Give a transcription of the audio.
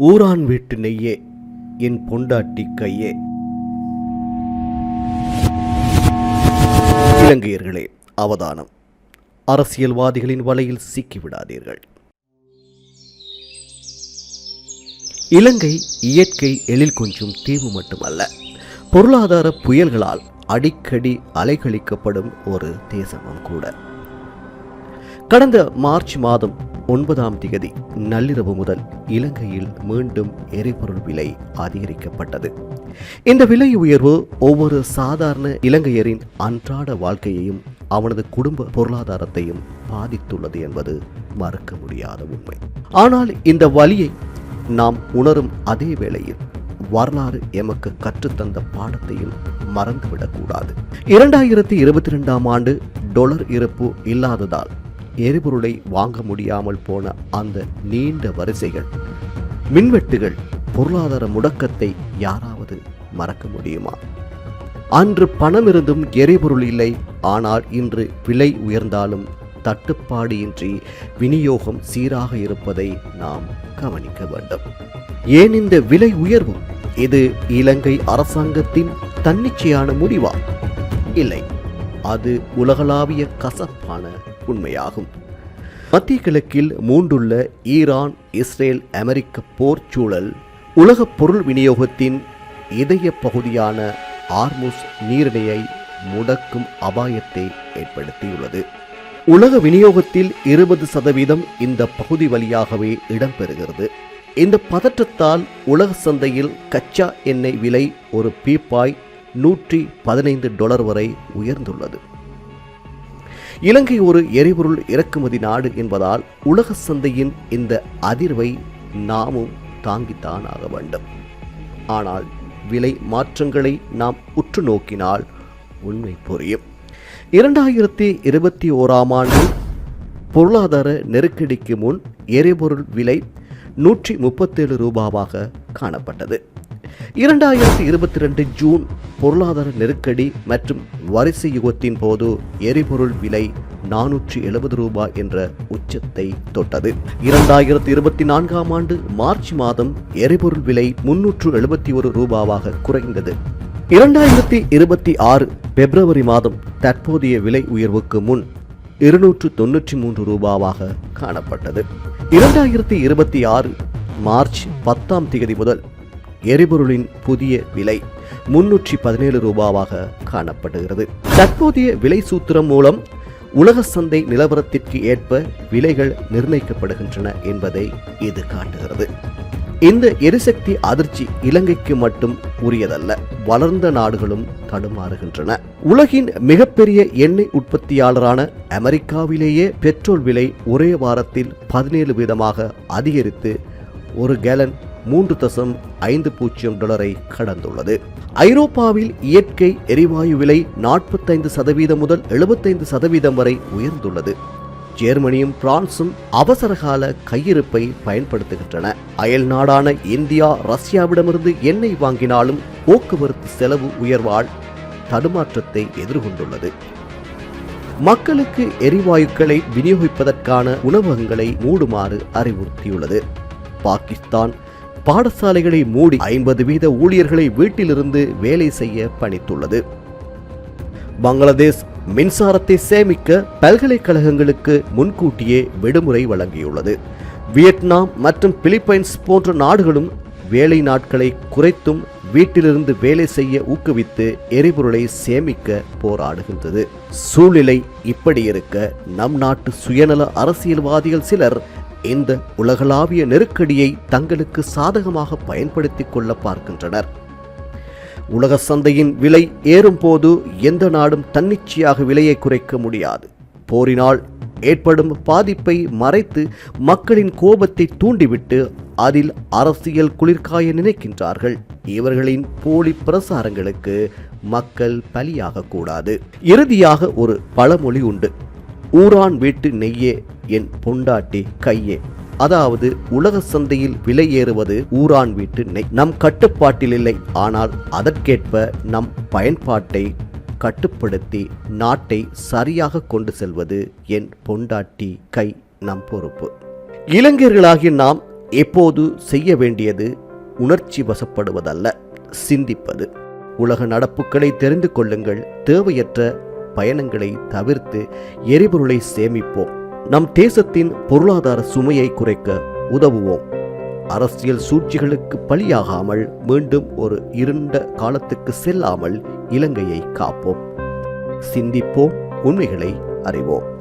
ஊரான் வீட்டு நெய்யே என் பொண்டாட்டி கையே. இலங்கையர்களே அவதானம், அரசியல்வாதிகளின் வலையில் சிக்கிவிடாதீர்கள். இலங்கை இயற்கை எழில் கொஞ்சம் தீவு மட்டுமல்ல, பொருளாதார புயல்களால் அடிக்கடி அலைக்கழிக்கப்படும் ஒரு தேசமும் கூட. கடந்த மார்ச் மாதம் 9ஆம் தேதி நள்ளிரவு முதல் இலங்கையில் மீண்டும் எரிபொருள் விலை அதிகரிக்கப்பட்டது. இந்த விலை உயர்வு ஒவ்வொரு சாதாரண இலங்கையரின் அன்றாட வாழ்க்கையையும் அவனது குடும்ப பொருளாதாரத்தையும் பாதித்துள்ளது என்பது மறுக்க முடியாத உண்மை. ஆனால் இந்த வலியை நாம் உணரும் அதே வேளையில் வரலாறு எமக்கு கற்றுத்தந்த பாடத்தையும் மறந்துவிடக்கூடாது. 2022ஆம் ஆண்டு டாலர் இருப்பு இல்லாததால் எரிபொருளை வாங்க முடியாமல் போன அந்த நீண்ட வரிசைகள், மின்வெட்டுகள், பொருளாதார முடக்கத்தை யாராவது மறக்க முடியுமா? அன்று பணம் இருந்தும் எரிபொருள் இல்லை. ஆனால் இன்று விலை உயர்ந்தாலும் தட்டுப்பாடு இன்றி விநியோகம் சீராக இருப்பதை நாம் கவனிக்க வேண்டும். ஏன் இந்த விலை உயர்வு? இது இலங்கை அரசாங்கத்தின் தன்னிச்சையான முடிவா? இல்லை, அது உலகளாவிய கசப்பான உண்மையாகும். மத்திய கிழக்கில் மூண்டுள்ள ஈரான், இஸ்ரேல், அமெரிக்க போர் சூழல் உலக பொருள் விநியோகத்தின் இதய பகுதியான ஆர்முஸ் நீரிணையை முடக்கும் அபாயத்தை ஏற்படுத்தியுள்ளது. உலக விநியோகத்தில் 20% இந்த பகுதி வழியாகவே இடம்பெறுகிறது. இந்த பதற்றத்தால் உலக சந்தையில் கச்சா எண்ணெய் விலை ஒரு பீப்பாய் $115 வரை உயர்ந்துள்ளது. இலங்கை ஒரு எரிபொருள் இறக்குமதி நாடு என்பதால் உலக சந்தையின் இந்த அதிர்வை நாமும் தாங்கித்தான் ஆக வேண்டும். ஆனால் விலை மாற்றங்களை நாம் உற்று நோக்கினால் உண்மை புரியும். 2021ஆம் ஆண்டு பொருளாதார நெருக்கடிக்கு முன் எரிபொருள் விலை $137 காணப்பட்டது. 2022 ஜூன் பொருளாதார நெருக்கடி மற்றும் வரிசை யுகத்தின் போது எரிபொருள் விலை $470 என்ற உச்சத்தை தொட்டது. 2024ஆம் ஆண்டு மார்ச் மாதம் எரிபொருள் விலை $371 குறைந்தது. 2026 பிப்ரவரி மாதம் தற்போதைய விலை உயர்வுக்கு முன் $293 காணப்பட்டது. 2026 மார்ச் 10ஆம் தேதி முதல் எரிபொருளின் புதிய விலை $317 காணப்படுகிறது. தற்போதைய விலை சூத்திரம் மூலம் உலக சந்தை நிலவரத்திற்கு ஏற்ப விலைகள் நிர்ணயிக்கப்படுகின்றன என்பதை இது காட்டுகிறது. இந்த எரிசக்தி அதிர்ச்சி இலங்கைக்கு மட்டும் உரியதல்ல, வளர்ந்த நாடுகளும் தடுமாறுகின்றன. உலகின் மிகப்பெரிய எண்ணெய் உற்பத்தியாளரான அமெரிக்காவிலேயே பெட்ரோல் விலை ஒரே வாரத்தில் 17% அதிகரித்து ஒரு கேலன் $3.50 கடந்துள்ளது. ஐரோப்பாவில் இயற்கை எரிவாயு விலை 45% முதல் 75% வரை உயர்ந்துள்ளது. ஜெர்மனியும் பிரான்சும் அவசரகால கையிருப்பை பயன்படுத்துகின்றன. அயல் நாடான இந்தியா ரஷ்யாவிடமிருந்து எண்ணெய் வாங்கினாலும் போக்குவரத்து செலவு உயர்வால் தடுமாற்றத்தை எதிர்கொண்டுள்ளது. மக்களுக்கு எரிவாயுக்களை விநியோகிப்பதற்கான உணவகங்களை மூடுமாறு அறிவுறுத்தியுள்ளது. பாகிஸ்தான் பாடசாலைகளை மூடி 50% ஊழியர்களை வீட்டிலிருந்து வேலை செய்ய பணித்துள்ளது. பங்களாதேஷ் மின்சாரத்தை சேமிக்க பல்கலைக்கழகங்களுக்கு முன்கூட்டியே விடுமுறை வழங்கியுள்ளது. வியட்நாம் மற்றும் பிலிப்பைன்ஸ் போன்ற நாடுகளும் வேலை நாட்களை குறைத்தும் வீட்டிலிருந்து வேலை செய்ய ஊக்குவித்து எரிபொருளை சேமிக்க போராடுகின்றது. சூழ்நிலை இப்படி இருக்க நம் நாட்டு சுயநல அரசியல்வாதிகள் சிலர் இந்த உலகளாவிய நெருக்கடியை தங்களுக்கு சாதகமாக பயன்படுத்திக் கொள்ள பார்க்கின்றனர். உலக சந்தையின் விலை ஏறும் போது எந்த நாடும் தன்னிச்சையாக விலையை குறைக்க முடியாது. போரினால் ஏற்படும் பாதிப்பை மறைத்து மக்களின் கோபத்தை தூண்டிவிட்டு அதில் அரசியல் குளிர்காய நினைக்கின்றார்கள். இவர்களின் போலி பிரசாரங்களுக்கு மக்கள் பலியாக கூடாது. இறுதியாக ஒரு பழமொழி உண்டு, ஊரான் வீட்டு நெய்யே என் பொண்டாட்டி கையே. அதாவது உலக சந்தையில் விலை ஏறுவது ஊரான் வீட்டு நெய் நம் கட்டுப்பாட்டில் இல்லை. ஆனால் அதற்கேற்ப நம் பயன்பாட்டை கட்டுப்படுத்தி நாட்டை சரியாக கொண்டு செல்வது என் பொண்டாட்டி கை நம் பொறுப்பு. இளைஞர்களாகிய நாம் எப்போது செய்ய வேண்டியது உணர்ச்சி வசப்படுவதல்ல, சிந்திப்பது. உலக நடப்புகளை தெரிந்து கொள்ளுங்கள். தேவையற்ற பயணங்களை தவிர்த்து எரிபொருளை சேமிப்போம். நம் தேசத்தின் பொருளாதார சுமையை குறைக்க உதவுவோம். அரசியல் சூழ்ச்சிகளுக்கு பலியாகாமல் மீண்டும் ஒரு இருண்ட காலத்துக்கு செல்லாமல் இலங்கையை காப்போம். சிந்திப்போம், உண்மைகளை அறிவோம்.